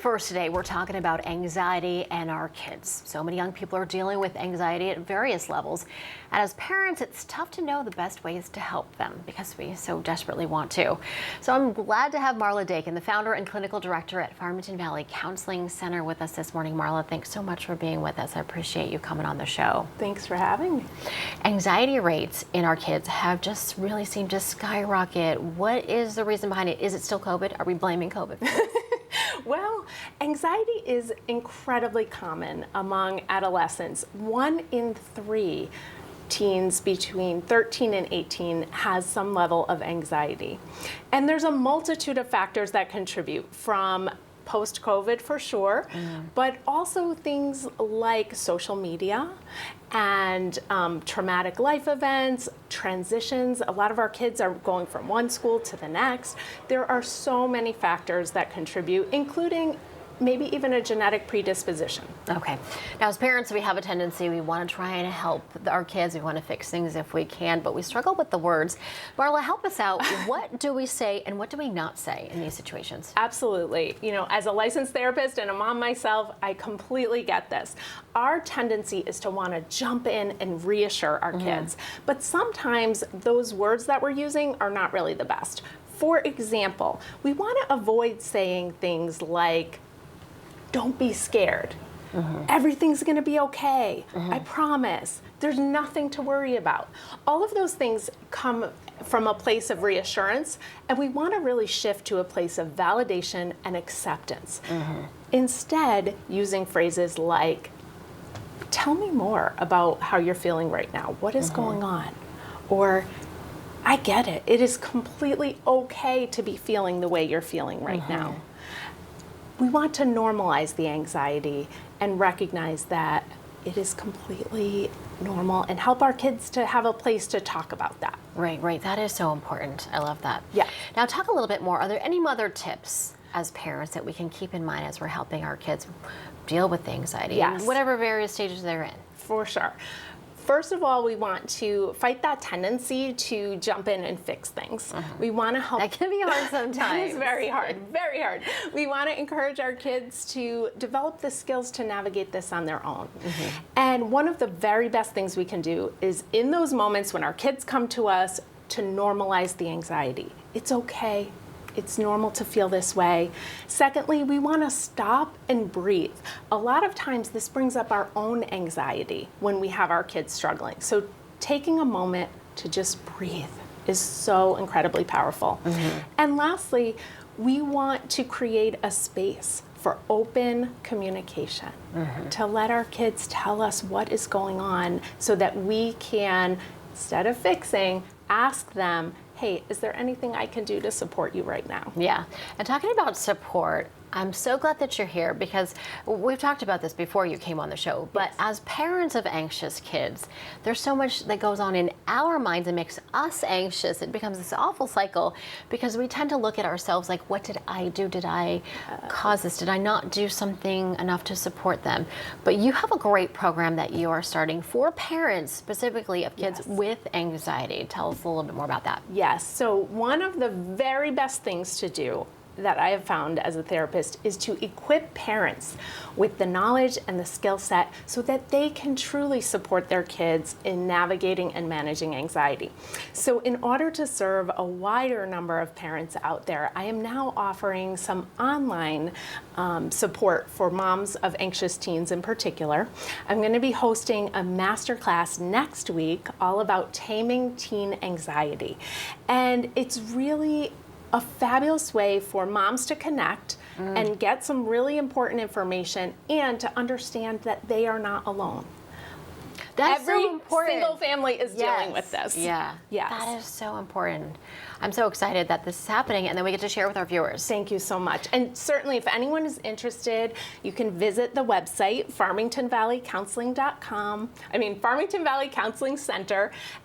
First today, we're talking about anxiety and our kids. So many young people are dealing with anxiety at various levels. And as parents, it's tough to know the best ways to help them because we so desperately want to. So I'm glad to have Marla Dakun, the founder and clinical director at Farmington Valley Counseling Center, with us this morning. Marla, thanks so much for being with us. I appreciate you coming on the show. Thanks for having me. Anxiety rates in our kids have just really seemed to skyrocket. What is the reason behind it? Is it still COVID? Are we blaming COVID? Well, anxiety is incredibly common among adolescents. 1 in 3 teens between 13 and 18 has some level of anxiety. And there's a multitude of factors that contribute, from post-COVID for sure, but also things like social media and traumatic life events, transitions. A lot of our kids are going from one school to the next. There are so many factors that contribute, including maybe even a genetic predisposition. Okay. Now, as parents, we have a tendency, we want to try and help our kids. We want to fix things if we can, but we struggle with the words. Marla, help us out. What do we say and what do we not say in these situations? Absolutely. You know, as a licensed therapist and a mom myself, I completely get this. Our tendency is to want to jump in and reassure our kids, but sometimes those words that we're using are not really the best. For example, we want to avoid saying things like, "Don't be scared. Everything's going to be okay. I promise. There's nothing to worry about." All of those things come from a place of reassurance, and we want to really shift to a place of validation and acceptance. Instead, using phrases like, "Tell me more about how you're feeling right now. What is going on?" Or, "I get it. It is completely okay to be feeling the way you're feeling right now." We want to normalize the anxiety and recognize that it is completely normal and help our kids to have a place to talk about that. Right. That is so important. I love that. Yeah. Now, talk a little bit more. Are there any other tips as parents that we can keep in mind as we're helping our kids deal with the anxiety? Yes. In whatever various stages they're in. For sure. First of all, we want to fight that tendency to jump in and fix things. We want to help. That can be hard sometimes. That is very hard, very hard. We want to encourage our kids to develop the skills to navigate this on their own. And one of the very best things we can do is, in those moments when our kids come to us, to normalize the anxiety. It's okay. It's normal to feel this way. Secondly, we want to stop and breathe. A lot of times this brings up our own anxiety when we have our kids struggling. So taking a moment to just breathe is so incredibly powerful. And lastly, we want to create a space for open communication, to let our kids tell us what is going on so that we can, instead of fixing, ask them, "Hey, is there anything I can do to support you right now?" Yeah. And talking about support, I'm so glad that you're here because we've talked about this before you came on the show, but as parents of anxious kids, there's so much that goes on in our minds and makes us anxious. It becomes this awful cycle because we tend to look at ourselves like, what did I do? Did I cause this? Did I not do something enough to support them? But you have a great program that you are starting for parents specifically of kids with anxiety. Tell us a little bit more about that. Yes. So one of the very best things to do that I have found as a therapist is to equip parents with the knowledge and the skill set so that they can truly support their kids in navigating and managing anxiety. So in order to serve a wider number of parents out there, I am now offering some online support for moms of anxious teens in particular. I'm going to be hosting a masterclass next week all about taming teen anxiety. And it's really a fabulous way for moms to connect and get some really important information and to understand that they are not alone. That's Every so important. single family is dealing with this. Yeah. Yes. That is so important. I'm so excited that this is happening and then we get to share with our viewers. Thank you so much. And certainly if anyone is interested, you can visit the website, Farmington Valley Counseling Center,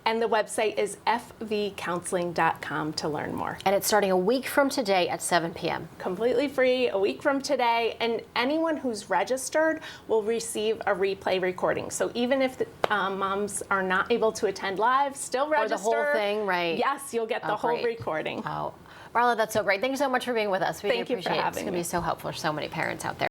and the website is fvcounseling.com to learn more. And it's starting a week from today at 7 p.m. Completely free, a week from today, and anyone who's registered will receive a replay recording. So even if moms are not able to attend live, still register. Or the whole thing, right? Yes, you'll get the whole great. recording. Oh, Marla, that's so great. Thank you so much for being with us. We Thank you for appreciate it. It's having going to me. be so helpful for so many parents out there.